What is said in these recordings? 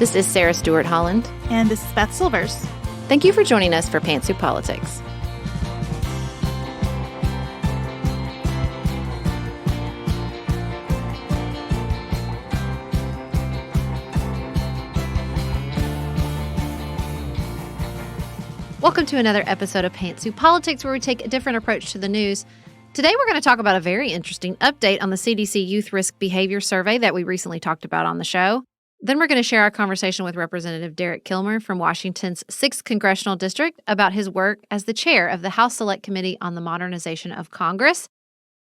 This is Sarah Stewart Holland. And this is Beth Silvers. Thank you for joining us for Pantsuit Politics. Welcome to another episode of Pantsuit Politics, where we take a different approach to the news. Today, we're going to talk about a very interesting update on the CDC Youth Risk Behavior Survey that we recently talked about on the show. Then we're going to share our conversation with Representative Kilmer from Washington's 6th Congressional District about his work as the chair of the House Select Committee on the Modernization of Congress.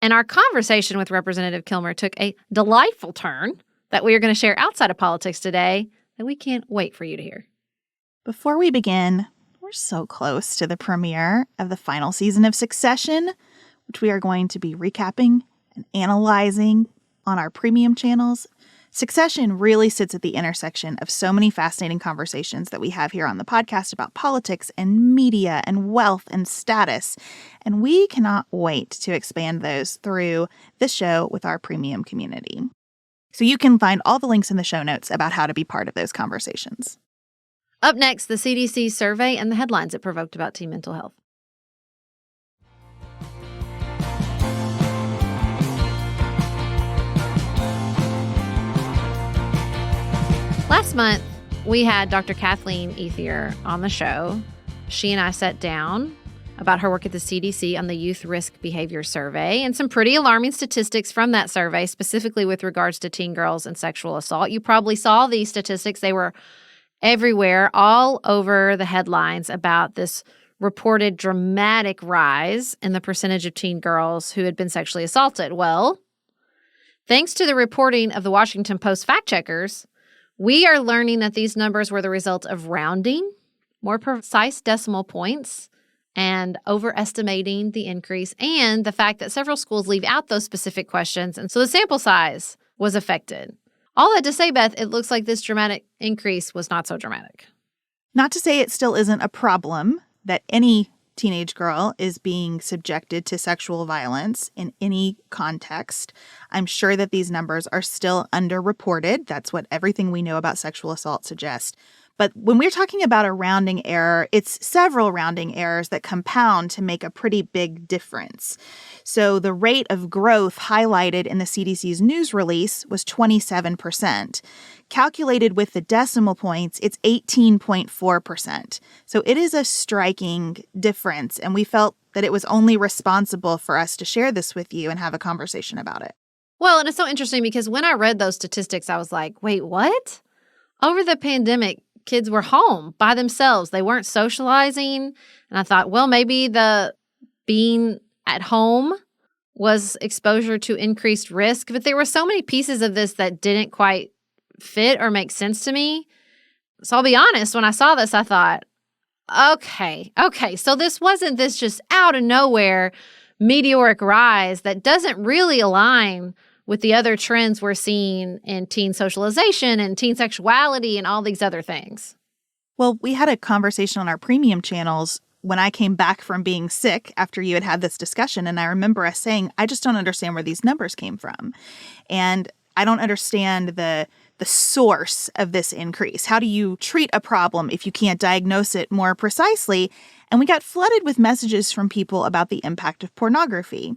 And our conversation with Representative Kilmer took a delightful turn that we are going to share outside of politics today that we can't wait for you to hear. Before we begin, we're so close to the premiere of the final season of Succession, which we are going to be recapping and analyzing on our premium channels. Succession really sits at the intersection of so many fascinating conversations that we have here on the podcast about politics and media and wealth and status. And we cannot wait to expand those through this show with our premium community. So you can find all the links in the show notes about how to be part of those conversations. Up next, the CDC survey and the headlines it provoked about teen mental health. Last month, we had Dr. Kathleen Ethier on the show. She and I sat down about her work at the CDC on the Youth Risk Behavior Survey and some pretty alarming statistics from that survey, specifically with regards to teen girls and sexual assault. You probably saw these statistics. They were everywhere, all over the headlines about this reported dramatic rise in the percentage of teen girls who had been sexually assaulted. Well, thanks to the reporting of the Washington Post fact-checkers, we are learning that these numbers were the result of rounding, more precise decimal points, and overestimating the increase, and the fact that several schools leave out those specific questions, and so the sample size was affected. All that to say, Beth, it looks like this dramatic increase was not so dramatic. Not to say it still isn't a problem that any teenage girl is being subjected to sexual violence in any context. I'm sure that these numbers are still underreported. That's what everything we know about sexual assault suggests. But when we're talking about a rounding error, it's several rounding errors that compound to make a pretty big difference. So the rate of growth highlighted in the CDC's news release was 27%. Calculated with the decimal points, it's 18.4%. So it is a striking difference, and we felt that it was only responsible for us to share this with you and have a conversation about it. Well, and it's so interesting because when I read those statistics, I was like, wait, what? Over the pandemic, kids were home by themselves. They weren't socializing. And I thought, well, maybe the being at home was exposure to increased risk. But there were so many pieces of this that didn't quite fit or make sense to me. So I'll be honest, when I saw this, I thought, okay, so this wasn't this just out of nowhere meteoric rise that doesn't really align with the other trends we're seeing in teen socialization and teen sexuality and all these other things. Well, we had a conversation on our premium channels when I came back from being sick after you had this discussion. And I remember us saying, I just don't understand where these numbers came from. And I don't understand the source of this increase. How do you treat a problem if you can't diagnose it more precisely? And we got flooded with messages from people about the impact of pornography.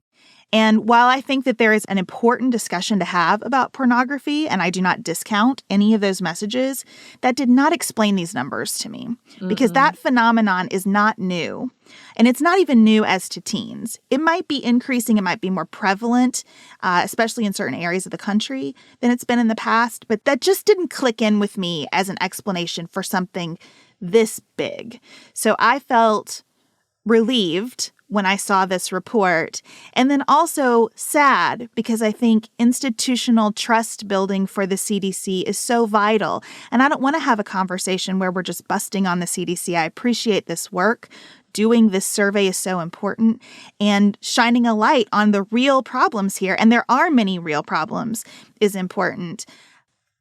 And while I think that there is an important discussion to have about pornography, and I do not discount any of those messages, that did not explain these numbers to me. Because that phenomenon is not new. And it's not even new as to teens. It might be increasing, it might be more prevalent, especially in certain areas of the country than it's been in the past. But that just didn't click in with me as an explanation for something this big. So I felt relieved when I saw this report, and then also sad because I think institutional trust building for the CDC is so vital. And I don't want to have a conversation where we're just busting on the CDC. I appreciate this work. Doing this survey is so important, and shining a light on the real problems here, and there are many real problems, is important.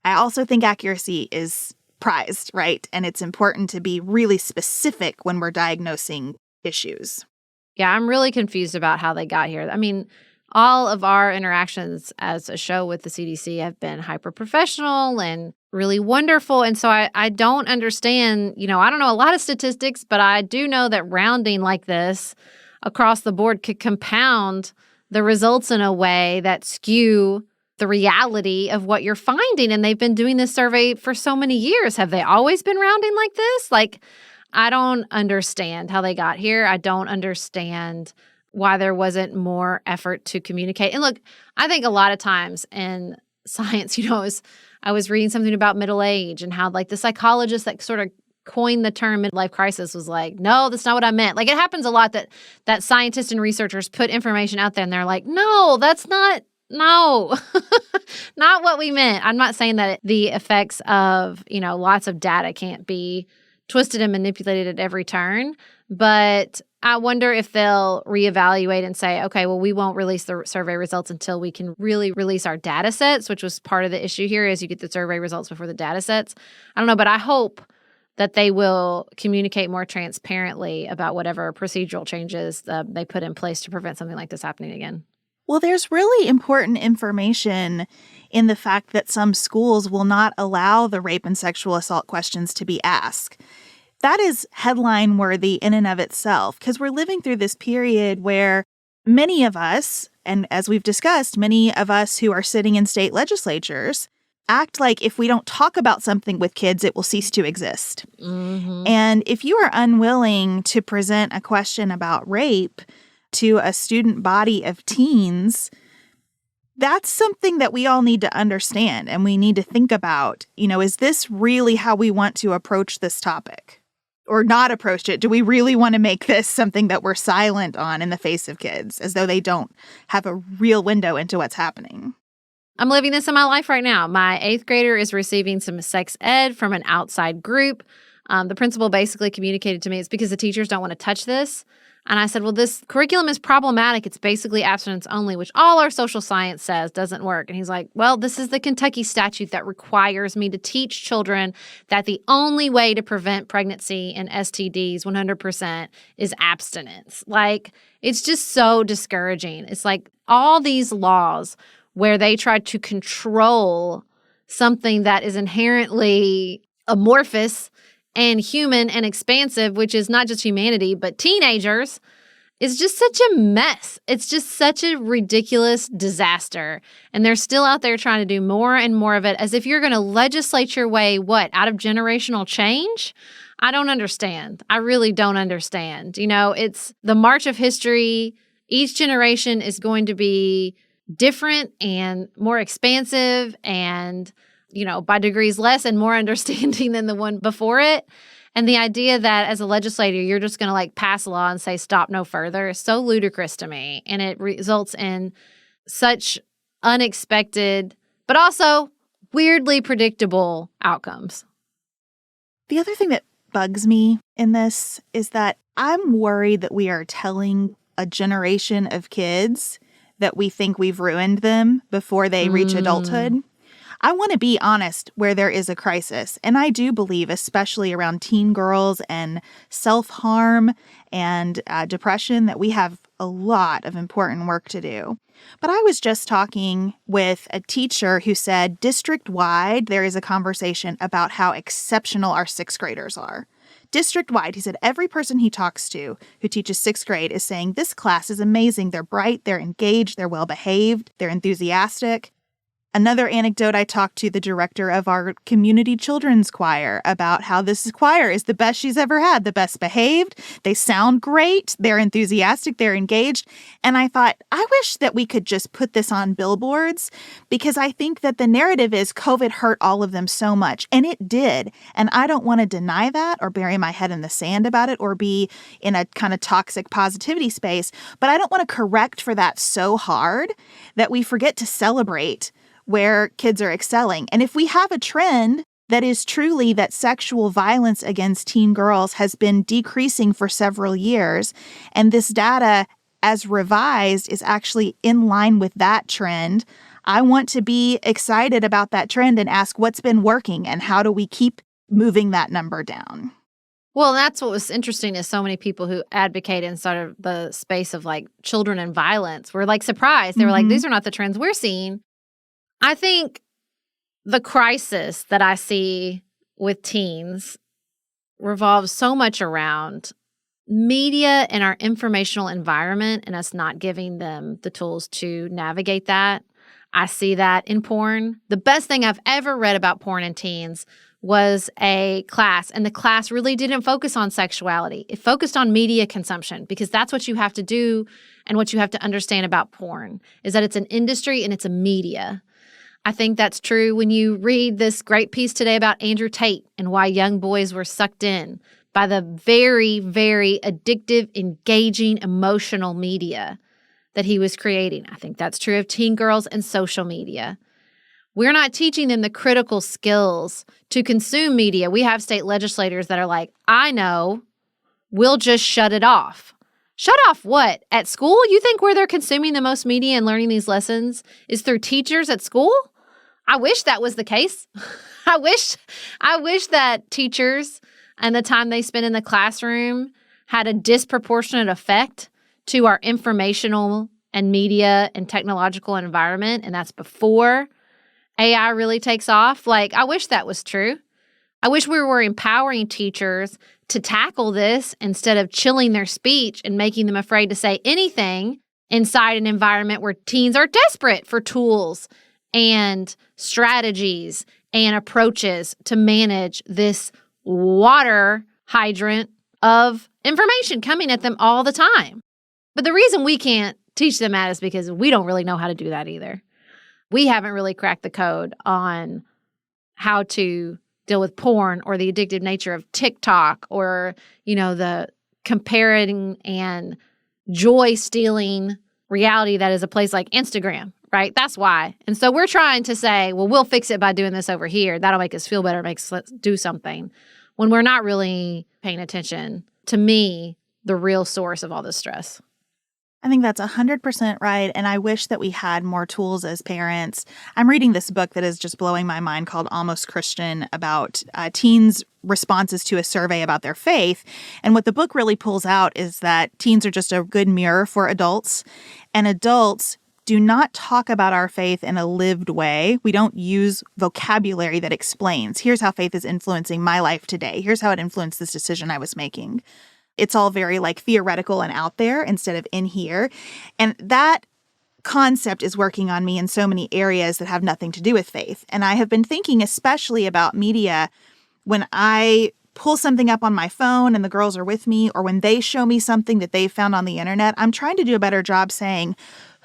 I also think accuracy is prized, right? And it's important to be really specific when we're diagnosing issues. Yeah, I'm really confused about how they got here. I mean, all of our interactions as a show with the CDC have been hyper-professional, and really wonderful. And so I don't understand, I don't know a lot of statistics, but I do know that rounding like this across the board could compound the results in a way that skew the reality of what you're finding. And they've been doing this survey for so many years. Have they always been rounding like this? I don't understand how they got here. I don't understand why there wasn't more effort to communicate. And look, I think a lot of times in science, I was reading something about middle age and how the psychologist that sort of coined the term midlife crisis was like, no, that's not what I meant. It happens a lot that scientists and researchers put information out there and they're like, no, that's not, no, not what we meant. I'm not saying that the effects of, lots of data can't be twisted and manipulated at every turn, but I wonder if they'll reevaluate and say, okay, well, we won't release the survey results until we can really release our data sets, which was part of the issue here is you get the survey results before the data sets. I don't know, but I hope that they will communicate more transparently about whatever procedural changes they put in place to prevent something like this happening again. Well, there's really important information in the fact that some schools will not allow the rape and sexual assault questions to be asked. That is headline worthy in and of itself, because we're living through this period where many of us, and as we've discussed, many of us who are sitting in state legislatures act like if we don't talk about something with kids, it will cease to exist. Mm-hmm. And if you are unwilling to present a question about rape to a student body of teens, that's something that we all need to understand and we need to think about. Is this really how we want to approach this topic? Or not approach it? Do we really want to make this something that we're silent on in the face of kids, as though they don't have a real window into what's happening? I'm living this in my life right now. My 8th grader is receiving some sex ed from an outside group. The principal basically communicated to me it's because the teachers don't want to touch this. And I said, well, this curriculum is problematic. It's basically abstinence only, which all our social science says doesn't work. And he's like, well, this is the Kentucky statute that requires me to teach children that the only way to prevent pregnancy and STDs 100% is abstinence. It's just so discouraging. It's like all these laws where they try to control something that is inherently amorphous and human and expansive, which is not just humanity, but teenagers, is just such a mess. It's just such a ridiculous disaster. And they're still out there trying to do more and more of it as if you're going to legislate your way, out of generational change? I don't understand. I really don't understand. It's the march of history. Each generation is going to be different and more expansive and by degrees less and more understanding than the one before it. And the idea that as a legislator, you're just going to pass a law and say stop no further is so ludicrous to me. And it results in such unexpected, but also weirdly predictable outcomes. The other thing that bugs me in this is that I'm worried that we are telling a generation of kids that we think we've ruined them before they reach adulthood. I want to be honest where there is a crisis. And I do believe, especially around teen girls and self-harm and depression, that we have a lot of important work to do. But I was just talking with a teacher who said district-wide, there is a conversation about how exceptional our 6th graders are. District-wide, he said every person he talks to who teaches 6th grade is saying this class is amazing. They're bright, they're engaged, they're well-behaved, they're enthusiastic. Another anecdote, I talked to the director of our community children's choir about how this choir is the best she's ever had, the best behaved. They sound great. They're enthusiastic. They're engaged. And I thought, I wish that we could just put this on billboards, because I think that the narrative is COVID hurt all of them so much. And it did. And I don't want to deny that or bury my head in the sand about it or be in a kind of toxic positivity space. But I don't want to correct for that so hard that we forget to celebrate where kids are excelling. And if we have a trend that is truly that sexual violence against teen girls has been decreasing for several years, and this data as revised is actually in line with that trend, I want to be excited about that trend and ask what's been working and how do we keep moving that number down. Well, that's what was interesting is so many people who advocate in sort of the space of children and violence were surprised. They were like, these are not the trends we're seeing. I think The crisis that I see with teens revolves so much around media and our informational environment and us not giving them the tools to navigate that. I see that in porn. The best thing I've ever read about porn and teens was a class, and the class really didn't focus on sexuality. It focused on media consumption, because that's what you have to do and what you have to understand about porn is that it's an industry and it's a media. I think that's true when you read this great piece today about Andrew Tate and why young boys were sucked in by the very, very addictive, engaging, emotional media that he was creating. I think that's true of teen girls and social media. We're not teaching them the critical skills to consume media. We have state legislators that are like, I know, we'll just shut it off. Shut off what? At school? You think where they're consuming the most media and learning these lessons is through teachers at school? I wish that was the case. I wish that teachers and the time they spend in the classroom had a disproportionate effect to our informational and media and technological environment, and that's before AI really takes off. Like, I wish that was true. I wish we were empowering teachers to tackle this instead of chilling their speech and making them afraid to say anything inside an environment where teens are desperate for tools and strategies and approaches to manage this water hydrant of information coming at them all the time. But the reason we can't teach them that is because we don't really know how to do that either. We haven't really cracked the code on how to deal with porn or the addictive nature of TikTok or, the comparing and joy-stealing reality that is a place like Instagram, right? That's why. And so we're trying to say, well, we'll fix it by doing this over here. That'll make us feel better, makes us do something, when we're not really paying attention to me, the real source of all this stress. I think that's 100% right, and I wish that we had more tools as parents. I'm reading this book that is just blowing my mind called Almost Christian about teens' responses to a survey about their faith. And what the book really pulls out is that teens are just a good mirror for adults, and adults do not talk about our faith in a lived way. We don't use vocabulary that explains, here's how faith is influencing my life today. Here's how it influenced this decision I was making. It's all very theoretical and out there instead of in here. And that concept is working on me in so many areas that have nothing to do with faith. And I have been thinking especially about media when I pull something up on my phone and the girls are with me, or when they show me something that they found on the internet. I'm trying to do a better job saying,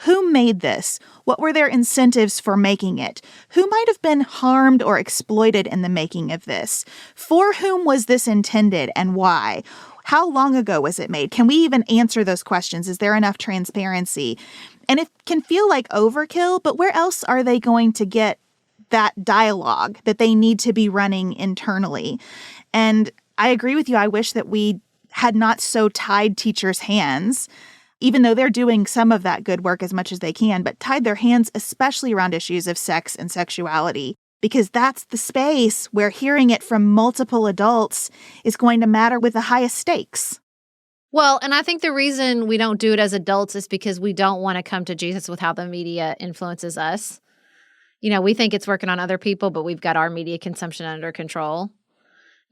who made this? What were their incentives for making it? Who might have been harmed or exploited in the making of this? For whom was this intended and why? How long ago was it made? Can we even answer those questions? Is there enough transparency? And it can feel like overkill, but where else are they going to get that dialogue that they need to be running internally? And I agree with you. I wish that we had not so tied teachers' hands, even though they're doing some of that good work as much as they can, but tied their hands especially around issues of sex and sexuality. Because that's the space where hearing it from multiple adults is going to matter with the highest stakes. Well, and I think the reason we don't do it as adults is because we don't want to come to Jesus with how the media influences us. We think it's working on other people, but we've got our media consumption under control.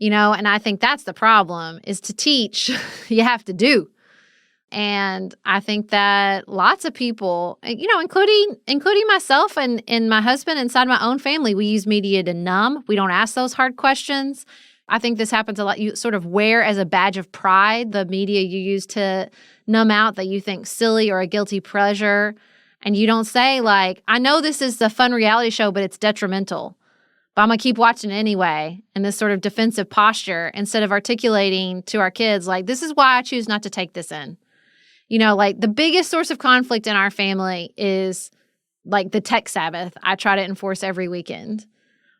And I think that's the problem, is to teach, you have to do. And I think that lots of people, including myself and my husband inside my own family, we use media to numb. We don't ask those hard questions. I think this happens a lot. You sort of wear as a badge of pride the media you use to numb out that you think silly or a guilty pleasure. And you don't say, I know this is a fun reality show, but it's detrimental. But I'm going to keep watching it anyway, in this sort of defensive posture, instead of articulating to our kids, this is why I choose not to take this in. The biggest source of conflict in our family is the tech Sabbath I try to enforce every weekend.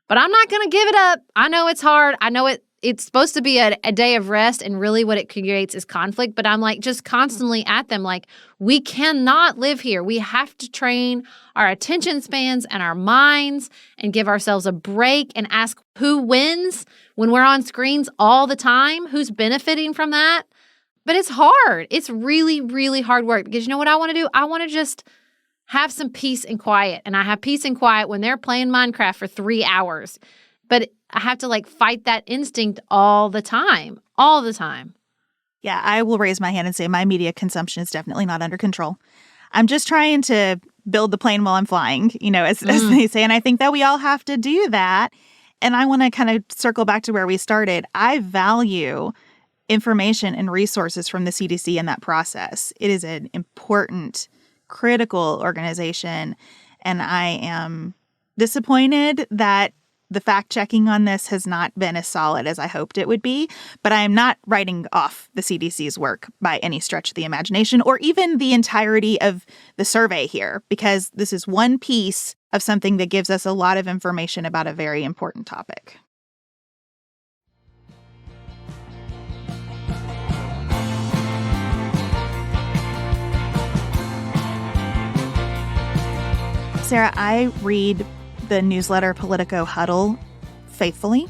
But I'm not going to give it up. I know it's hard. I know it's supposed to be a day of rest, and really what it creates is conflict. But I'm just constantly at them, we cannot live here. We have to train our attention spans and our minds and give ourselves a break and ask who wins when we're on screens all the time, who's benefiting from that. But it's hard. It's really, really hard work, because you know what I want to do? I want to just have some peace and quiet. And I have peace and quiet when they're playing Minecraft for 3 hours. But I have to fight that instinct all the time. All the time. Yeah, I will raise my hand and say my media consumption is definitely not under control. I'm just trying to build the plane while I'm flying, as they say. And I think that we all have to do that. And I want to kind of circle back to where we started. I value information and resources from the CDC in that process. It is an important, critical organization. And I am disappointed that the fact-checking on this has not been as solid as I hoped it would be, but I am not writing off the CDC's work by any stretch of the imagination or even the entirety of the survey here, because this is one piece of something that gives us a lot of information about a very important topic. Sarah, I read the newsletter Politico Huddle faithfully.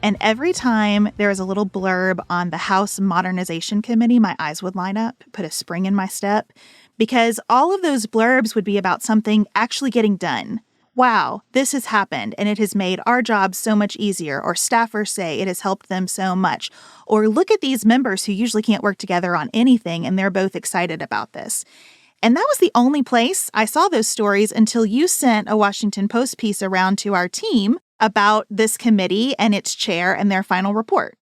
And every time there is a little blurb on the House Modernization Committee, my eyes would line up, put a spring in my step, because all of those blurbs would be about something actually getting done. Wow, this has happened, and it has made our job so much easier, or staffers say it has helped them so much. Or look at these members who usually can't work together on anything, and they're both excited about this. And that was the only place I saw those stories until you sent a Washington Post piece around to our team about this committee and its chair and their final report.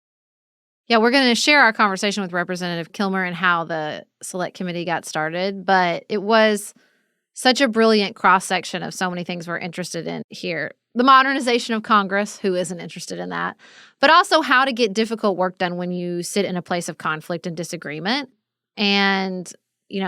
Yeah, we're going to share our conversation with Representative Kilmer and how the Select Committee got started, but it was such a brilliant cross-section of so many things we're interested in here. The modernization of Congress, who isn't interested in that, but also how to get difficult work done when you sit in a place of conflict and disagreement. And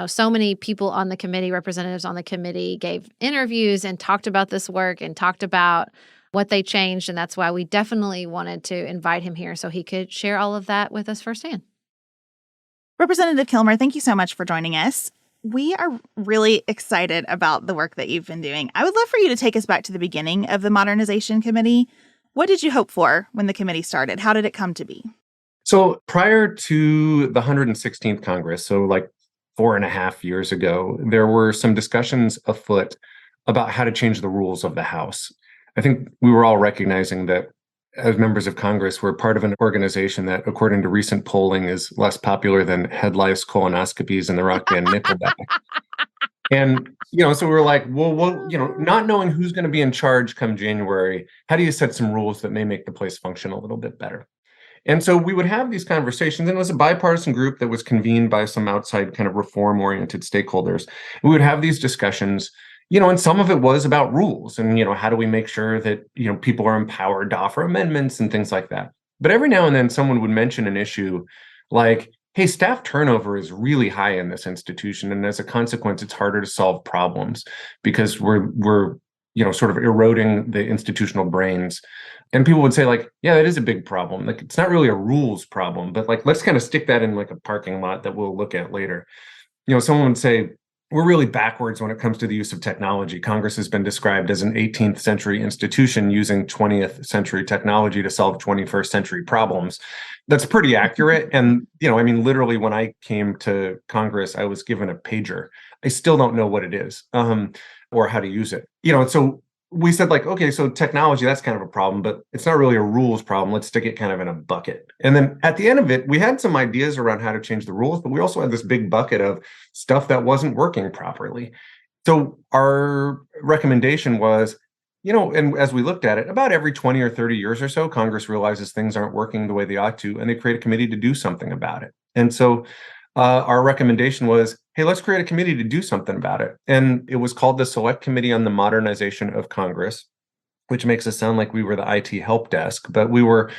so many people on the committee, representatives on the committee, gave interviews and talked about this work and talked about what they changed. And that's why we definitely wanted to invite him here so he could share all of that with us firsthand. Representative Kilmer, thank you so much for joining us. We are really excited about the work that you've been doing. I would love for you to take us back to the beginning of the Modernization Committee. What did you hope for when the committee started? How did it come to be? So prior to the 116th Congress, so 4.5 years ago, there were some discussions afoot about how to change the rules of the House. I think we were all recognizing that as members of Congress, we're part of an organization that, according to recent polling, is less popular than head lice, colonoscopies, and the rock band Nickelback. And, so we were like, well, not knowing who's going to be in charge come January, how do you set some rules that may make the place function a little bit better? And so we would have these conversations, and it was a bipartisan group that was convened by some outside kind of reform-oriented stakeholders. We would have these discussions, and some of it was about rules and, how do we make sure that, people are empowered to offer amendments and things like that. But every now and then someone would mention an issue like, hey, staff turnover is really high in this institution. And as a consequence, it's harder to solve problems because we're sort of eroding the institutional brains. And people would say yeah, that is a big problem. It's not really a rules problem, but let's kind of stick that in a parking lot that we'll look at later. Someone would say, we're really backwards when it comes to the use of technology. Congress has been described as an 18th century institution using 20th century technology to solve 21st century problems. That's pretty accurate. And, literally when I came to Congress, I was given a pager. I still don't know what it is or how to use it. So we said okay, so technology, that's kind of a problem, but it's not really a rules problem. Let's stick it kind of in a bucket. And then at the end of it, we had some ideas around how to change the rules, but we also had this big bucket of stuff that wasn't working properly. So our recommendation was, and as we looked at it, about every 20 or 30 years or so, Congress realizes things aren't working the way they ought to, and they create a committee to do something about it. And so our recommendation was, hey, let's create a committee to do something about it. And it was called the Select Committee on the Modernization of Congress, which makes us sound like we were the IT help desk, but we were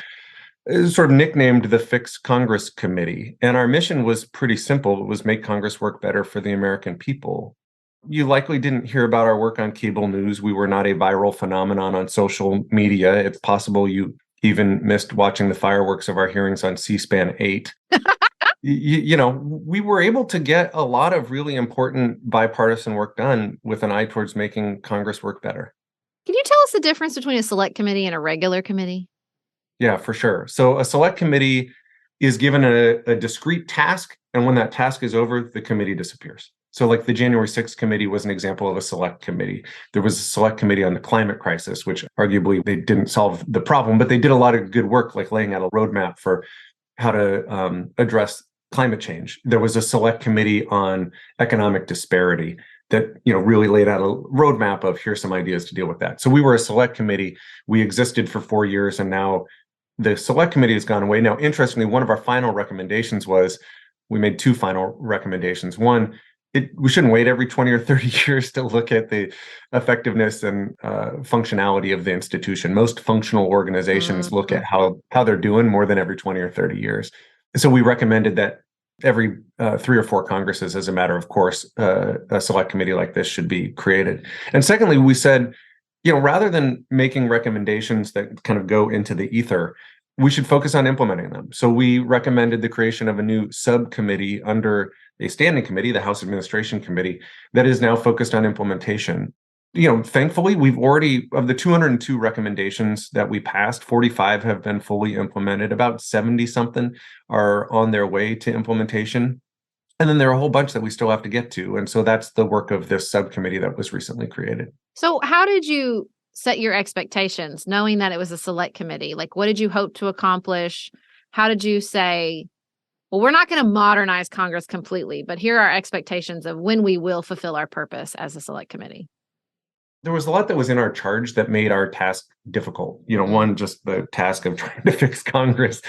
sort of nicknamed the Fix Congress Committee. And our mission was pretty simple. It was make Congress work better for the American people. You likely didn't hear about our work on cable news. We were not a viral phenomenon on social media. It's possible you even missed watching the fireworks of our hearings on C-SPAN 8. We were able to get a lot of really important bipartisan work done with an eye towards making Congress work better. Can you tell us the difference between a select committee and a regular committee? Yeah, for sure. So a select committee is given a discrete task, and when that task is over, the committee disappears. So like the January 6th committee was an example of a select committee. There was a select committee on the climate crisis, which arguably they didn't solve the problem, but they did a lot of good work, like laying out a roadmap for how to address climate change. There was a select committee on economic disparity that really laid out a roadmap of here's some ideas to deal with that. So we were a select committee. We existed for 4 years, and now the select committee has gone away. Now, interestingly, one of our final recommendations was we made 2 final recommendations. One, we shouldn't wait every 20 or 30 years to look at the effectiveness and functionality of the institution. Most functional organizations look at how they're doing more than every 20 or 30 years. So we recommended that every 3 or 4 Congresses, as a matter of course, a select committee like this should be created. And secondly, we said, rather than making recommendations that kind of go into the ether, we should focus on implementing them. So we recommended the creation of a new subcommittee under a standing committee, the House Administration Committee, that is now focused on implementation. Thankfully, we've already, of the 202 recommendations that we passed, 45 have been fully implemented. About 70 something are on their way to implementation. And then there are a whole bunch that we still have to get to. And so that's the work of this subcommittee that was recently created. So how did you set your expectations, knowing that it was a select committee? Like, what did you hope to accomplish? How did you say, well, we're not going to modernize Congress completely, but here are our expectations of when we will fulfill our purpose as a select committee? There was a lot that was in our charge that made our task difficult. One, just the task of trying to fix Congress.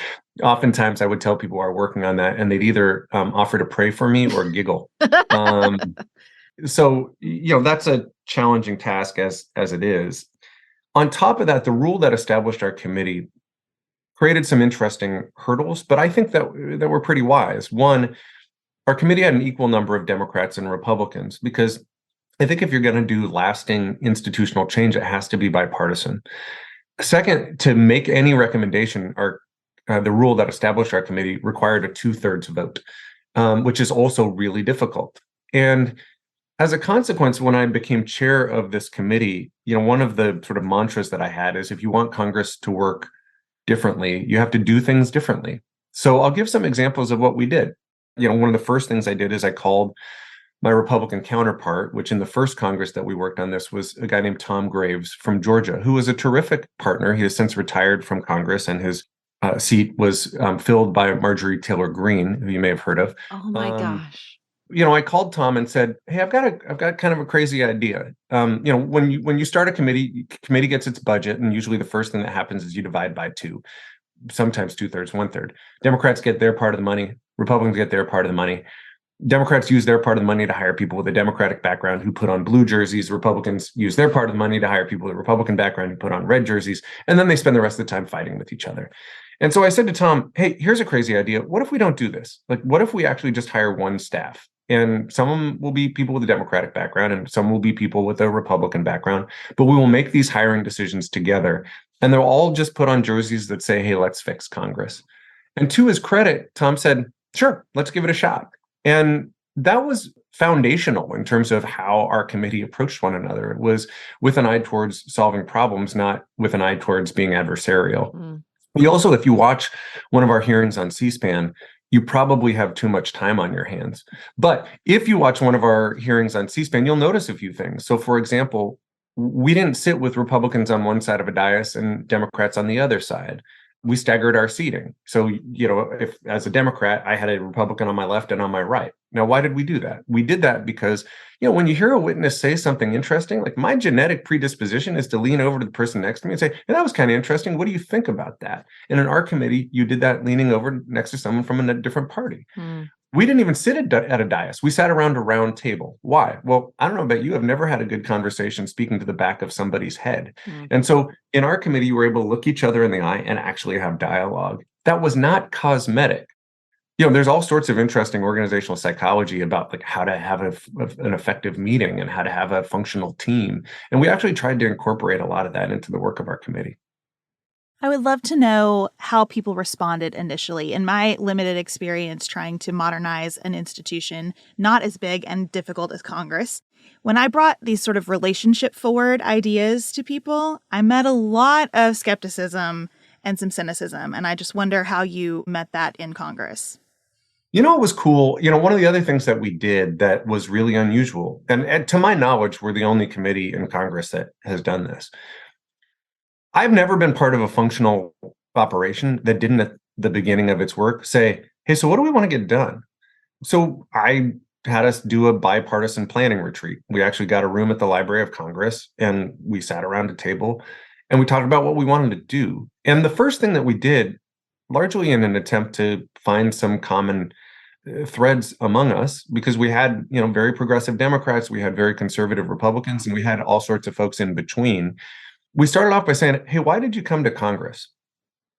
Oftentimes I would tell people who are working on that, and they'd either offer to pray for me or giggle. So, that's a challenging task as it is. On top of that, the rule that established our committee created some interesting hurdles, but I think that were pretty wise. One, our committee had an equal number of Democrats and Republicans, because I think if you're going to do lasting institutional change, it has to be bipartisan. Second, to make any recommendation, the rule that established our committee required a 2/3 vote, which is also really difficult. And as a consequence, when I became chair of this committee, one of the sort of mantras that I had is, if you want Congress to work differently, you have to do things differently. So I'll give some examples of what we did. One of the first things I did is I called my Republican counterpart, which in the first Congress that we worked on this was a guy named Tom Graves from Georgia, who was a terrific partner. He has since retired from Congress, and his seat was filled by Marjorie Taylor Greene, who you may have heard of. Oh my gosh. I called Tom and said, "Hey, I've got kind of a crazy idea. When you start a committee gets its budget, and usually the first thing that happens is you divide by 2, sometimes 2/3, 1/3. Democrats get their part of the money, Republicans get their part of the money. Democrats use their part of the money to hire people with a Democratic background who put on blue jerseys. Republicans use their part of the money to hire people with a Republican background who put on red jerseys. And then they spend the rest of the time fighting with each other." And so I said to Tom, "Hey, here's a crazy idea. What if we don't do this? Like, what if we actually just hire one staff? And some will be people with a Democratic background, and some will be people with a Republican background. But we will make these hiring decisions together. And they'll all just put on jerseys that say, 'Hey, let's fix Congress.'" And to his credit, Tom said, "Sure, let's give it a shot." And that was foundational in terms of how our committee approached one another. It was with an eye towards solving problems, not with an eye towards being adversarial. We also, if you watch one of our hearings on C-SPAN, you probably have too much time on your hands. But if you watch one of our hearings on C-SPAN, you'll notice a few things. So, for example, we didn't sit with Republicans on one side of a dais and Democrats on the other side. We staggered our seating. So, if as a Democrat, I had a Republican on my left and on my right. Now, why did we do that? We did that because, when you hear a witness say something interesting, like my genetic predisposition is to lean over to the person next to me and say, "Hey, that was kind of interesting. What do you think about that?" And in our committee, you did that leaning over next to someone from a different party. We didn't even sit at a dais. We sat around a round table. Why? Well, I don't know about you. I've never had a good conversation speaking to the back of somebody's head. And so in our committee, you were able to look each other in the eye and actually have dialogue. That was not cosmetic. There's all sorts of interesting organizational psychology about like how to have an effective meeting and how to have a functional team. And we actually tried to incorporate a lot of that into the work of our committee. I would love to know how people responded initially. In my limited experience trying to modernize an institution not as big and difficult as Congress, when I brought these sort of relationship-forward ideas to people, I met a lot of skepticism and some cynicism. And I just wonder how you met that in Congress. It was cool. One of the other things that we did that was really unusual, and to my knowledge, we're the only committee in Congress that has done this. I've never been part of a functional operation that didn't at the beginning of its work say, hey, so what do we want to get done? So I had us do a bipartisan planning retreat. We actually got a room at the Library of Congress and we sat around a table and we talked about what we wanted to do. And the first thing that we did, largely in an attempt to find some common threads among us, because we had, very progressive Democrats, we had very conservative Republicans, and we had all sorts of folks in between. We started off by saying, hey, why did you come to Congress?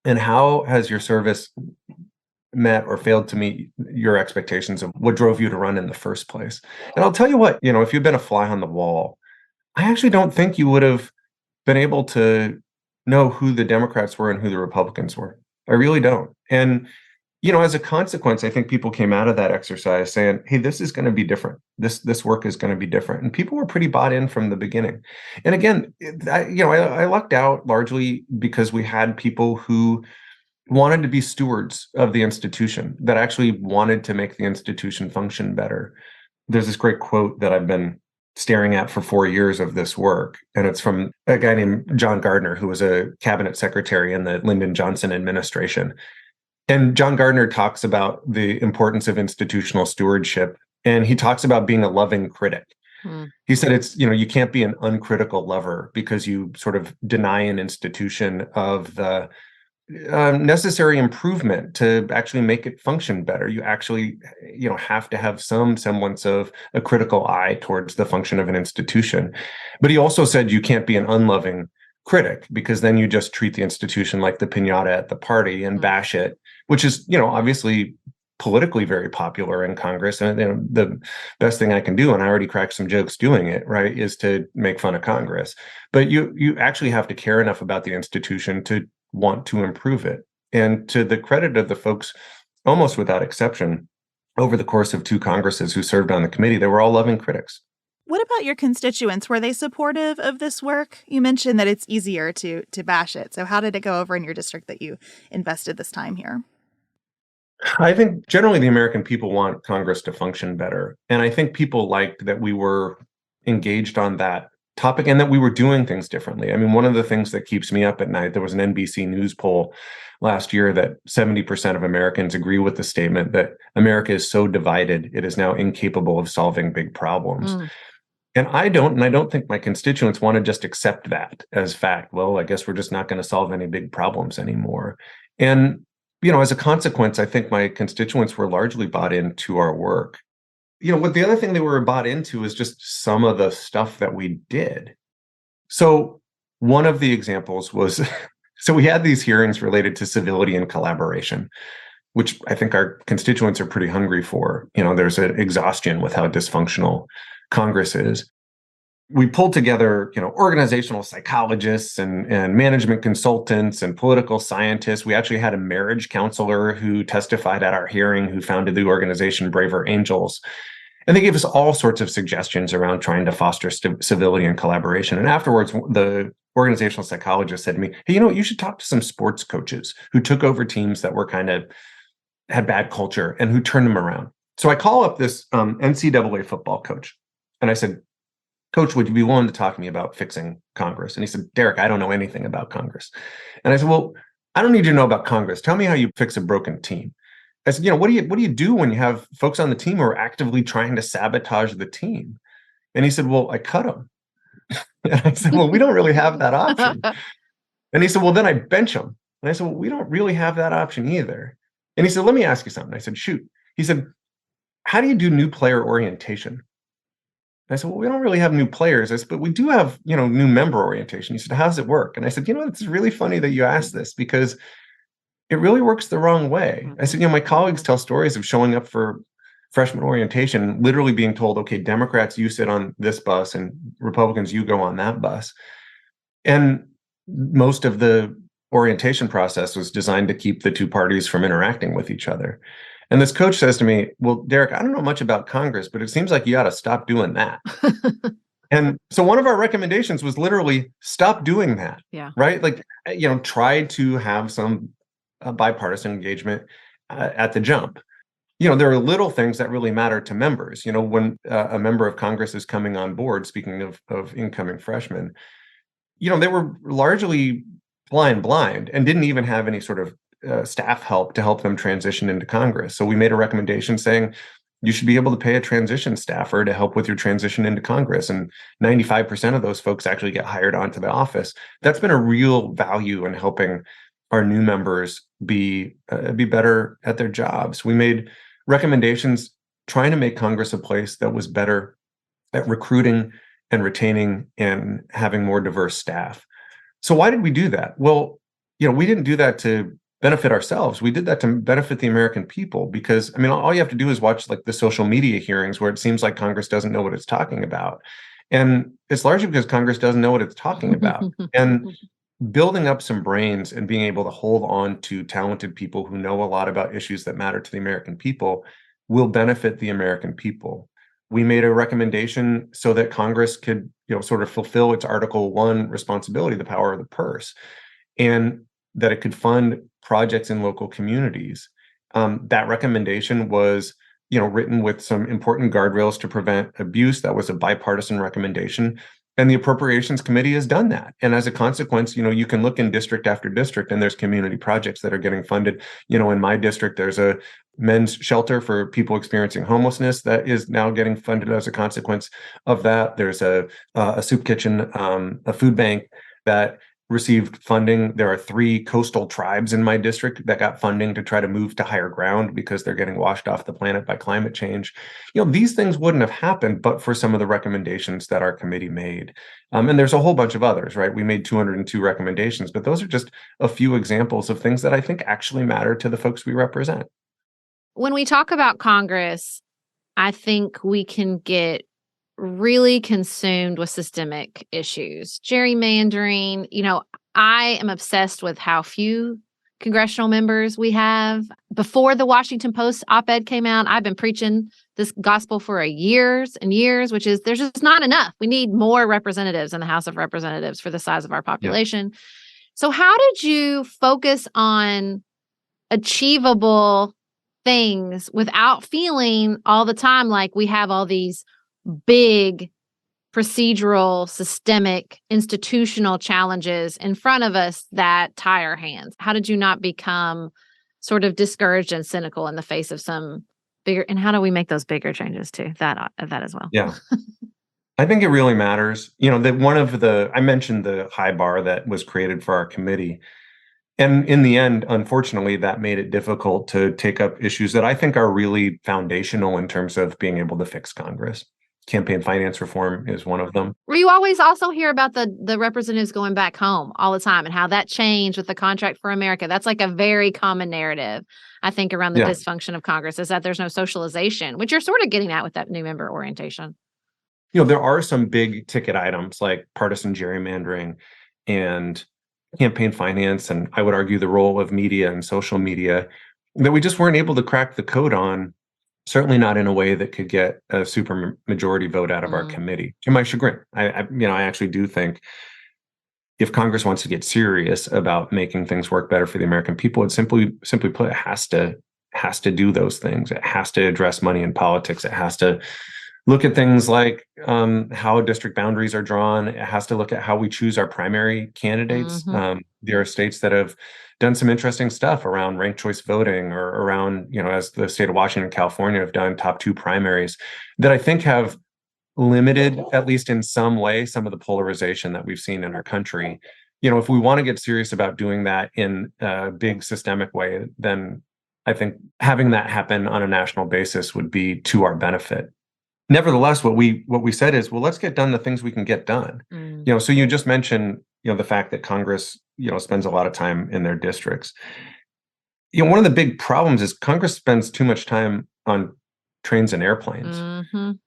And how has your service met or failed to meet your expectations of what drove you to run in the first place? And I'll tell you what, if you'd been a fly on the wall, I actually don't think you would have been able to know who the Democrats were and who the Republicans were. I really don't. And, as a consequence, I think people came out of that exercise saying, hey, this is going to be different. This work is going to be different. And people were pretty bought in from the beginning. And again, I lucked out largely because we had people who wanted to be stewards of the institution, that actually wanted to make the institution function better. There's this great quote that I've been staring at for 4 years of this work, and it's from a guy named John Gardner, who was a cabinet secretary in the Lyndon Johnson administration. And John Gardner talks about the importance of institutional stewardship, and he talks about being a loving critic. He said it's, you can't be an uncritical lover because you sort of deny an institution of the necessary improvement to actually make it function better. You actually, have to have some semblance of a critical eye towards the function of an institution. But he also said you can't be an unloving critic, because then you just treat the institution like the piñata at the party and bash it, which is, obviously politically very popular in Congress. And the best thing I can do, and I already cracked some jokes doing it, right, is to make fun of Congress. But you actually have to care enough about the institution to want to improve it. And to the credit of the folks, almost without exception, over the course of 2 Congresses who served on the committee, they were all loving critics. What about your constituents? Were they supportive of this work? You mentioned that it's easier to bash it. So how did it go over in your district that you invested this time here? I think generally the American people want Congress to function better. And I think people liked that we were engaged on that topic and that we were doing things differently. I mean, one of the things that keeps me up at night, there was an NBC News poll last year that 70% of Americans agree with the statement that America is so divided, it is now incapable of solving big problems. And I don't think my constituents want to just accept that as fact. Well, I guess we're just not going to solve any big problems anymore. And, as a consequence, I think my constituents were largely bought into our work. What the other thing they were bought into is just some of the stuff that we did. So one of the examples was, so we had these hearings related to civility and collaboration, which I think our constituents are pretty hungry for. There's an exhaustion with how dysfunctional Congress is. We pulled together, organizational psychologists and management consultants and political scientists. We actually had a marriage counselor who testified at our hearing, who founded the organization Braver Angels. And they gave us all sorts of suggestions around trying to foster civility and collaboration. And afterwards, the organizational psychologist said to me, hey, you should talk to some sports coaches who took over teams that were had bad culture and who turned them around. So I call up this NCAA football coach. And I said, Coach, would you be willing to talk to me about fixing Congress? And he said, Derek, I don't know anything about Congress. And I said, well, I don't need you to know about Congress. Tell me how you fix a broken team. I said, what do you do when you have folks on the team who are actively trying to sabotage the team? And he said, well, I cut them. And I said, well, we don't really have that option. And he said, well, then I bench them. And I said, well, we don't really have that option either. And he said, let me ask you something. I said, shoot. He said, how do you do new player orientation? And I said, well, we don't really have new players. I said, but we do have, new member orientation. He said, how does it work? And I said, it's really funny that you asked this because it really works the wrong way. I said, my colleagues tell stories of showing up for freshman orientation, literally being told, okay, Democrats, you sit on this bus and Republicans, you go on that bus. And most of the orientation process was designed to keep the two parties from interacting with each other. And this coach says to me, well, Derek, I don't know much about Congress, but it seems like you ought to stop doing that. And so one of our recommendations was literally stop doing that. Yeah. Right? Try to have some bipartisan engagement at the jump. there are little things that really matter to members. When a member of Congress is coming on board, speaking of incoming freshmen, they were largely blind and didn't even have any sort of staff help to help them transition into Congress. So we made a recommendation saying you should be able to pay a transition staffer to help with your transition into Congress. And 95% of those folks actually get hired onto the office. That's been a real value in helping our new members be better at their jobs. We made recommendations trying to make Congress a place that was better at recruiting and retaining and having more diverse staff. So why did we do that? Well, we didn't do that to benefit ourselves. We did that to benefit the American people, because all you have to do is watch like the social media hearings where it seems like Congress doesn't know what it's talking about. And it's largely because Congress doesn't know what it's talking about. And building up some brains and being able to hold on to talented people who know a lot about issues that matter to the American people will benefit the American people. We made a recommendation so that Congress could, sort of fulfill its Article 1 responsibility, the power of the purse, and that it could fund projects in local communities. That recommendation was, written with some important guardrails to prevent abuse. That was a bipartisan recommendation. And the Appropriations Committee has done that. And as a consequence, you can look in district after district and there's community projects that are getting funded. In my district, there's a men's shelter for people experiencing homelessness that is now getting funded as a consequence of that. There's a soup kitchen, a food bank that received funding. There are 3 coastal tribes in my district that got funding to try to move to higher ground because they're getting washed off the planet by climate change. These things wouldn't have happened but for some of the recommendations that our committee made. And there's a whole bunch of others, right? We made 202 recommendations, but those are just a few examples of things that I think actually matter to the folks we represent. When we talk about Congress, I think we can get really consumed with systemic issues. Gerrymandering, I am obsessed with how few congressional members we have. Before the Washington Post op-ed came out, I've been preaching this gospel for years and years, which is there's just not enough. We need more representatives in the House of Representatives for the size of our population. Yeah. So how did you focus on achievable things without feeling all the time like we have all these big procedural, systemic, institutional challenges in front of us that tie our hands? How did you not become sort of discouraged and cynical in the face of some bigger, and how do we make those bigger changes too? That as well. Yeah. I think it really matters. That I mentioned the high bar that was created for our committee. And in the end, unfortunately, that made it difficult to take up issues that I think are really foundational in terms of being able to fix Congress. Campaign finance reform is one of them. You always also hear about the representatives going back home all the time and how that changed with the Contract for America. That's like a very common narrative, I think, around the dysfunction of Congress, is that there's no socialization, which you're sort of getting at with that new member orientation. There are some big ticket items like partisan gerrymandering and campaign finance, and I would argue the role of media and social media that we just weren't able to crack the code on. Certainly not in a way that could get a super majority vote out of our committee. To my chagrin, I actually do think if Congress wants to get serious about making things work better for the American people, it simply put, it has to do those things. It has to address money in politics. It has to look at things like how district boundaries are drawn. It has to look at how we choose our primary candidates. There are states that have done some interesting stuff around ranked choice voting, or around, as the state of Washington and California have done, top 2 primaries that I think have limited, at least in some way, some of the polarization that we've seen in our country. If we want to get serious about doing that in a big systemic way, then I think having that happen on a national basis would be to our benefit. Nevertheless, what we said is, well, let's get done the things we can get done. So you just mentioned, the fact that Congress, spends a lot of time in their districts. One of the big problems is Congress spends too much time on trains and airplanes.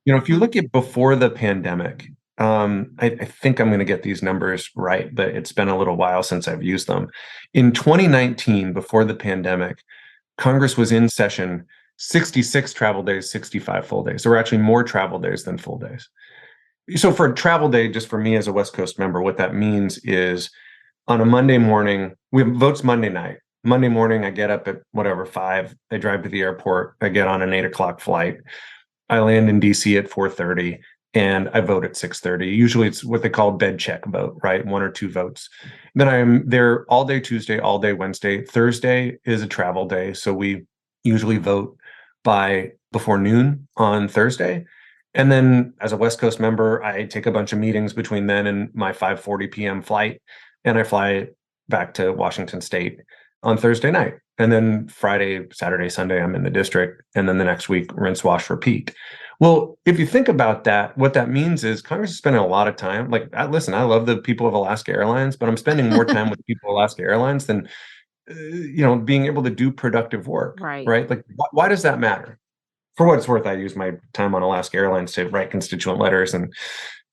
If you look at before the pandemic, I think I'm going to get these numbers right, but it's been a little while since I've used them. In 2019, before the pandemic, Congress was in session 66 travel days, 65 full days. There were actually more travel days than full days. So for a travel day, just for me as a West Coast member, what that means is on a Monday morning, we have votes Monday night. Monday morning, I get up at whatever, 5. I drive to the airport. I get on an 8 o'clock flight. I land in DC at 4:30 and I vote at 6:30. Usually it's what they call bed check vote, right? 1 or 2 votes. Then I'm there all day Tuesday, all day Wednesday. Thursday is a travel day. So we usually vote by before noon on Thursday. And then as a West Coast member, I take a bunch of meetings between then and my 5:40 p.m. flight. And I fly back to Washington State on Thursday night. And then Friday, Saturday, Sunday, I'm in the district. And then the next week, rinse, wash, repeat. Well, if you think about that, what that means is Congress is spending a lot of time. Like, listen, I love the people of Alaska Airlines, but I'm spending more time with people of Alaska Airlines than, being able to do productive work, Right. right? Like, why does that matter? For what it's worth, I use my time on Alaska Airlines to write constituent letters and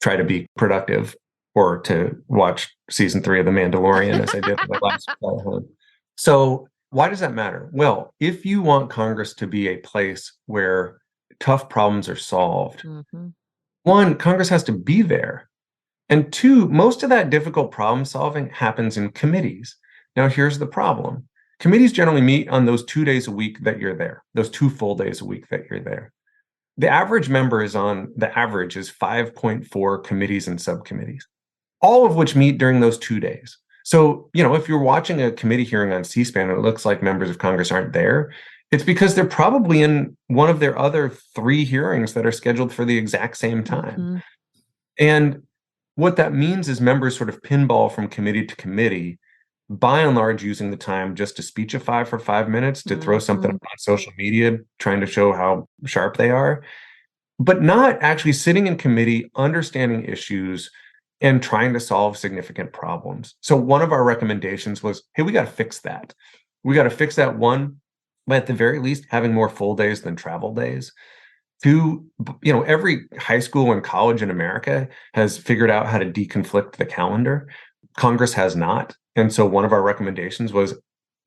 try to be productive, or to watch season 3 of The Mandalorian as I did for the last home. So why does that matter? Well, if you want Congress to be a place where tough problems are solved, Mm-hmm. one, Congress has to be there. And two, most of that difficult problem solving happens in committees. Now, here's the problem. Committees generally meet on those 2 days a week that you're there, those 2 full days a week that you're there. The average member is 5.4 committees and subcommittees, all of which meet during those 2 days. So, if you're watching a committee hearing on C-SPAN and it looks like members of Congress aren't there, it's because they're probably in one of their other 3 hearings that are scheduled for the exact same time. Mm-hmm. And what that means is members sort of pinball from committee to committee, by and large using the time just to speechify for 5 minutes, to throw something up on social media, trying to show how sharp they are, but not actually sitting in committee, understanding issues, and trying to solve significant problems. So one of our recommendations was, hey, we got to fix that. We got to fix that, one, by at the very least having more full days than travel days. Two, every high school and college in America has figured out how to deconflict the calendar. Congress has not. And so one of our recommendations was,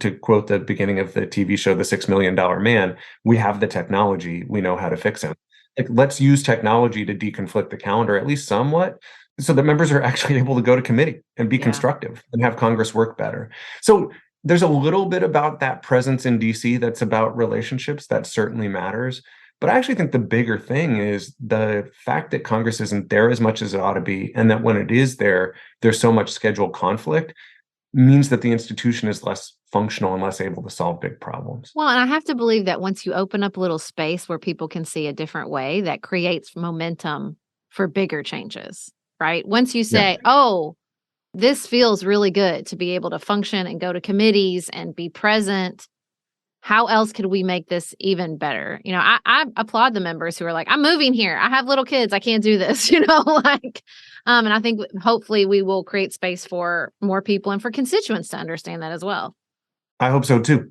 to quote the beginning of the TV show, The $6 Million Man, we have the technology, we know how to fix it. Like, let's use technology to deconflict the calendar, at least somewhat, so that members are actually able to go to committee and be constructive and have Congress work better. So there's a little bit about that presence in DC that's about relationships. That certainly matters. But I actually think the bigger thing is the fact that Congress isn't there as much as it ought to be, and that when it is there, there's so much schedule conflict, means that the institution is less functional and less able to solve big problems. Well, and I have to believe that once you open up a little space where people can see a different way, that creates momentum for bigger changes, right? Once you say, oh, this feels really good to be able to function and go to committees and be present, how else could we make this even better? I applaud the members who are like, I'm moving here. I have little kids. I can't do this, and I think hopefully we will create space for more people and for constituents to understand that as well. I hope so too.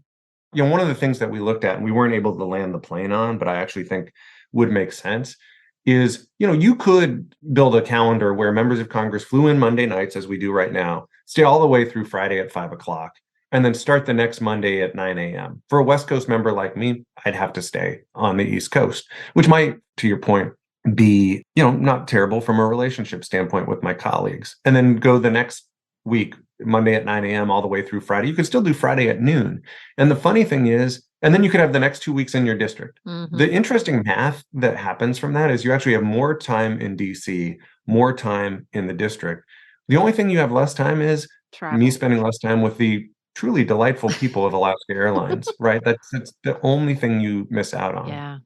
One of the things that we looked at and we weren't able to land the plane on, but I actually think would make sense, is, you could build a calendar where members of Congress flew in Monday nights, as we do right now, stay all the way through Friday at 5 o'clock, and then start the next Monday at 9 a.m. For a West Coast member like me, I'd have to stay on the East Coast, which might, to your point, be, not terrible from a relationship standpoint with my colleagues. And then go the next week, Monday at 9 a.m. all the way through Friday. You could still do Friday at noon. And the funny thing is, and then you could have the next 2 weeks in your district. Mm-hmm. The interesting math that happens from that is you actually have more time in DC, more time in the district. The only thing you have less time is Travel. Me spending less time with the truly delightful people of Alaska Airlines, right? That's the only thing you miss out on. Yeah.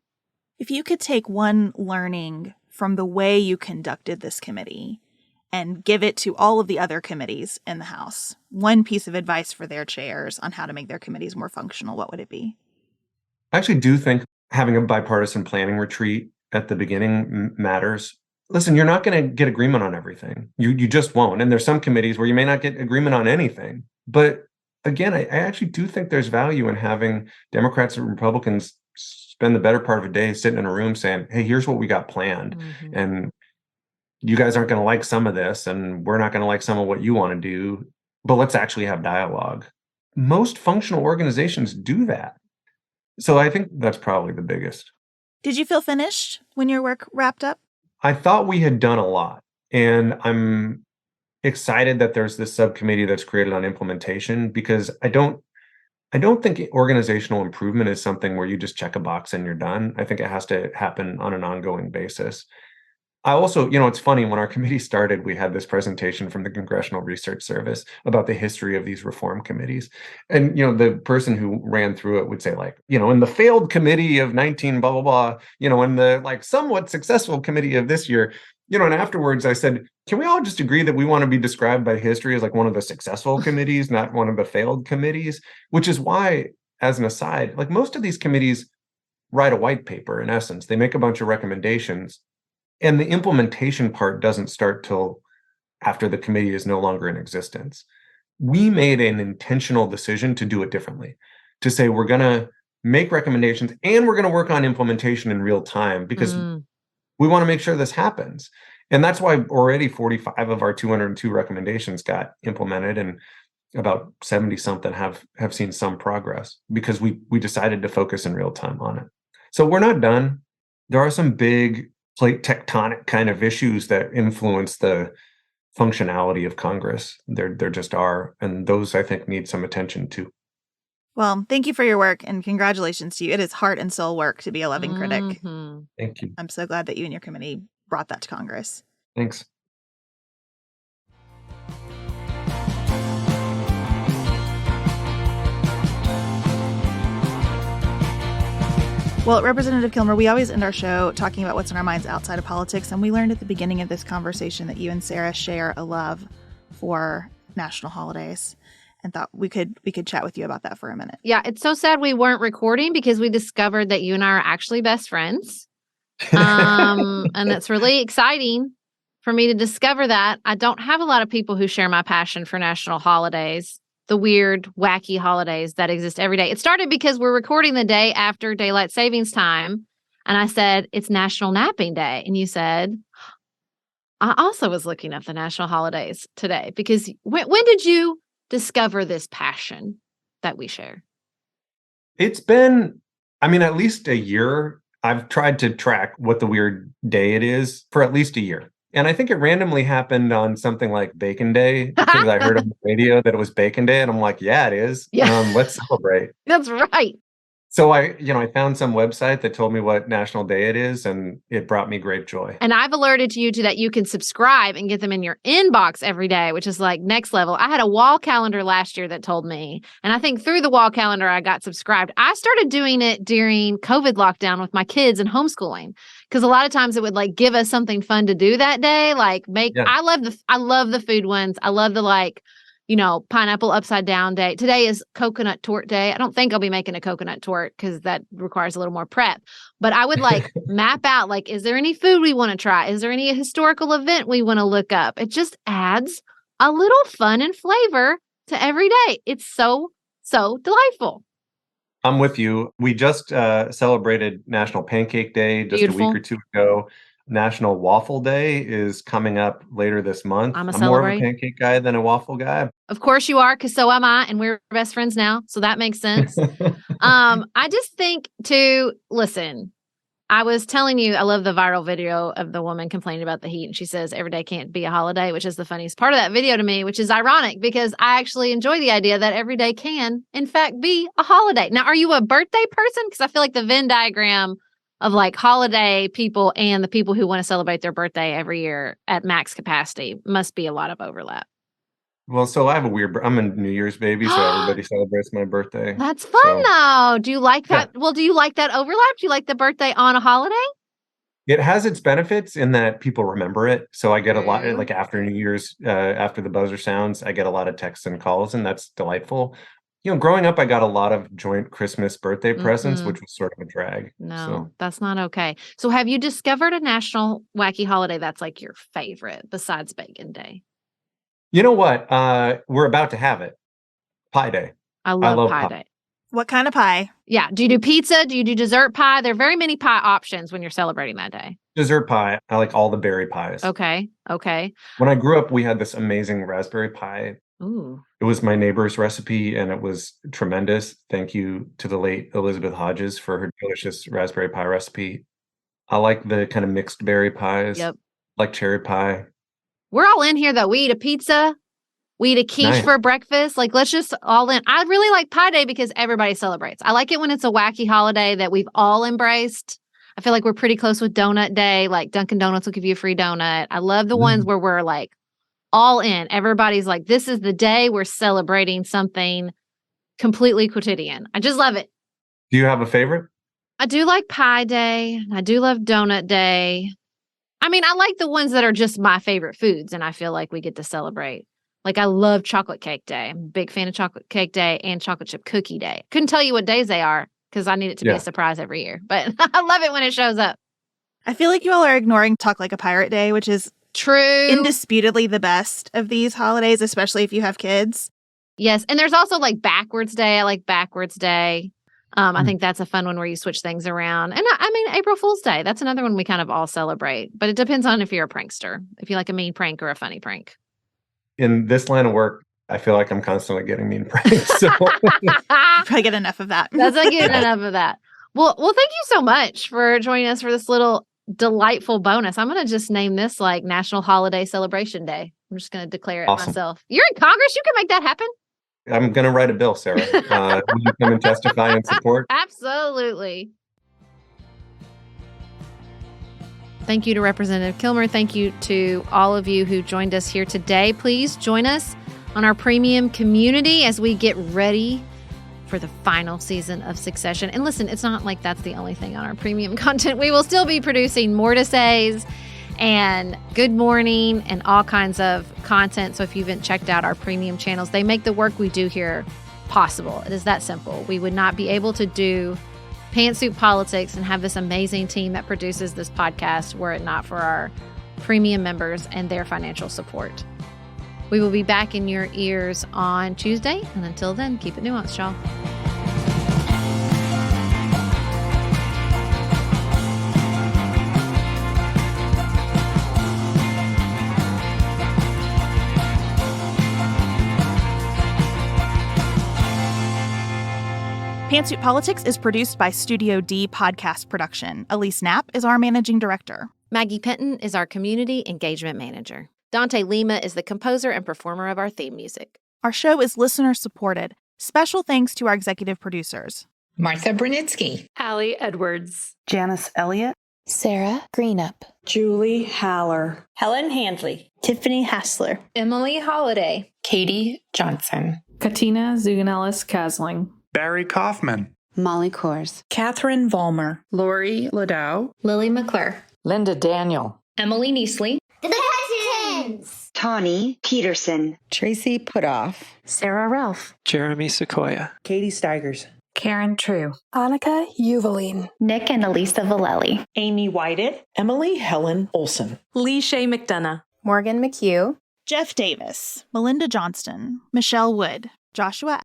If you could take one learning from the way you conducted this committee and give it to all of the other committees in the House, one piece of advice for their chairs on how to make their committees more functional, what would it be? I actually do think having a bipartisan planning retreat at the beginning matters. Listen, you're not going to get agreement on everything. You just won't. And there's some committees where you may not get agreement on anything. But again, I actually do think there's value in having Democrats and Republicans spend the better part of a day sitting in a room saying, hey, here's what we got planned. Mm-hmm. And you guys aren't going to like some of this, and we're not going to like some of what you want to do, but let's actually have dialogue. Most functional organizations do that. So I think that's probably the biggest. Did you feel finished when your work wrapped up? I thought we had done a lot, and I'm excited that there's this subcommittee that's created on implementation, because I don't I don't think organizational improvement is something where you just check a box and you're done. I think it has to happen on an ongoing basis. I also, it's funny, when our committee started, we had this presentation from the Congressional Research Service about the history of these reform committees. And, the person who ran through it would say, like, in the failed committee of 19, blah, blah, blah, in the like somewhat successful committee of this year, and afterwards I said, can we all just agree that we want to be described by history as like one of the successful committees, not one of the failed committees? Which is why, as an aside, like most of these committees write a white paper, in essence. They make a bunch of recommendations. And the implementation part doesn't start till after the committee is no longer in existence. We made an intentional decision to do it differently, to say we're going to make recommendations and we're going to work on implementation in real time because we want to make sure this happens. And that's why already 45 of our 202 recommendations got implemented, and about 70 something have seen some progress because we decided to focus in real time on it. So we're not done. There are some big plate tectonic kind of issues that influence the functionality of Congress. There just are, and those I think need some attention too. Well, thank you for your work, and congratulations to you. It is heart and soul work to be a loving critic. Thank you. I'm so glad that you and your committee brought that to Congress. Thanks. Well, Representative Kilmer, we always end our show talking about what's on our minds outside of politics, and we learned at the beginning of this conversation that you and Sarah share a love for national holidays, and thought we could chat with you about that for a minute. Yeah, it's so sad we weren't recording because we discovered that you and I are actually best friends. And it's really exciting for me to discover that. I don't have a lot of people who share my passion for national holidays, the weird, wacky holidays that exist every day. It started because we're recording the day after daylight savings time. And I said, it's National Napping Day. And you said, I also was looking up the national holidays today because when did you discover this passion that we share? It's been, at least a year. I've tried to track what the weird day it is for at least a year. And I think it randomly happened on something like Bacon Day because I heard on the radio that it was Bacon Day. And I'm like, yeah, it is. Yeah. Let's celebrate. That's right. So I found some website that told me what national day it is, and it brought me great joy. And I've alerted you to that you can subscribe and get them in your inbox every day, which is like next level. I had a wall calendar last year that told me, and I think through the wall calendar, I got subscribed. I started doing it during COVID lockdown with my kids and homeschooling, because a lot of times it would like give us something fun to do that day. Like I love the food ones. I love the pineapple upside down day. Today is coconut torte day. I don't think I'll be making a coconut torte because that requires a little more prep. But I would map out, is there any food we want to try? Is there any historical event we want to look up? It just adds a little fun and flavor to every day. It's so, so delightful. I'm with you. We just celebrated National Pancake Day just a week or two ago. National Waffle Day is coming up later this month. I'm more of a pancake guy than a waffle guy. Of course you are, because so am I, and we're best friends now, so that makes sense. I just think listen, I was telling you, I love the viral video of the woman complaining about the heat, and she says every day can't be a holiday, which is the funniest part of that video to me, which is ironic because I actually enjoy the idea that every day can, in fact, be a holiday. Now, are you a birthday person? Because I feel like the Venn diagram of holiday people and the people who want to celebrate their birthday every year at max capacity must be a lot of overlap. Well, so I have I'm a New Year's baby, so everybody celebrates my birthday. That's fun though. Do you like that? Yeah. Well, do you like that overlap? Do you like the birthday on a holiday? It has its benefits in that people remember it. So I get a lot, after New Year's, after the buzzer sounds, I get a lot of texts and calls, and that's delightful. Growing up, I got a lot of joint Christmas birthday presents, which was sort of a drag. No, that's not okay. So have you discovered a national wacky holiday that's your favorite besides Bacon Day? You know what? We're about to have it. Pie Day. I love Pie Day. What kind of pie? Yeah. Do you do pizza? Do you do dessert pie? There are very many pie options when you're celebrating that day. Dessert pie. I like all the berry pies. Okay. When I grew up, we had this amazing raspberry pie. Ooh. It was my neighbor's recipe, and it was tremendous. Thank you to the late Elizabeth Hodges for her delicious raspberry pie recipe. I like the kind of mixed berry pies. Yep. Like cherry pie. We're all in here, though. We eat a pizza. We eat a quiche Nice. for breakfast. Like, let's just all in. I really like Pi Day because everybody celebrates. I like it when it's a wacky holiday that we've all embraced. I feel like we're pretty close with Donut Day. Like Dunkin' Donuts will give you a free donut. I love the ones where we're like all in. Everybody's like, this is the day we're celebrating something completely quotidian. I just love it. Do you have a favorite? I do like Pi Day. I do love Donut Day. I mean, I like the ones that are just my favorite foods, and I feel like we get to celebrate. Like, I love Chocolate Cake Day. I'm a big fan of Chocolate Cake Day and Chocolate Chip Cookie Day. Couldn't tell you what days they are because I need it to be a surprise every year. But I love it when it shows up. I feel like you all are ignoring Talk Like a Pirate Day, which is true, indisputably the best of these holidays, especially if you have kids. Yes. And there's also like Backwards Day. I like Backwards Day. I think that's a fun one where you switch things around. And I mean, April Fool's Day. That's another one we kind of all celebrate. But it depends on if you're a prankster, if you like a mean prank or a funny prank. In this line of work, I feel like I'm constantly getting mean pranks. So. Probably get enough of that. That's not getting enough of that. Well, thank you so much for joining us for this little delightful bonus. I'm going to just name this like National Holiday Celebration Day. I'm just going to declare it myself. You're in Congress. You can make that happen. I'm going to write a bill, Sarah. Will you come and testify in support? Absolutely. Thank you to Representative Kilmer. Thank you to all of you who joined us here today. Please join us on our premium community as we get ready for the final season of Succession. And listen, it's not like that's the only thing on our premium content. We will still be producing more to says and Good Morning and all kinds of content. So if you haven't checked out our premium channels, they make the work we do here possible. It is that simple. We would not be able to do Pantsuit Politics and have this amazing team that produces this podcast were it not for our premium members and their financial support. We will be back in your ears on Tuesday. And until then, keep it nuanced, y'all. Pantsuit Politics is produced by Studio D Podcast Production. Elise Knapp is our managing director. Maggie Penton is our community engagement manager. Dante Lima is the composer and performer of our theme music. Our show is listener-supported. Special thanks to our executive producers. Martha Brunitsky. Allie Edwards. Janice Elliott. Sarah Greenup. Julie Haller. Helen Handley. Tiffany Hassler. Emily Holiday. Katie Johnson. Katina Zuganellis-Kasling. Barry Kaufman. Molly Kors. Catherine Vollmer. Lori Ladow. Lily McClure. Linda Daniel. Emily Neasley. The Pettons. Tawny Peterson. Tracy Putoff. Sarah Ralph. Jeremy Sequoia. Katie Steigers. Karen True. Annika Uvaline. Nick and Elisa Vallely. Amy Whited. Emily Helen Olson. Lee Shea McDonough. Morgan McHugh. Jeff Davis. Melinda Johnston. Michelle Wood. Joshua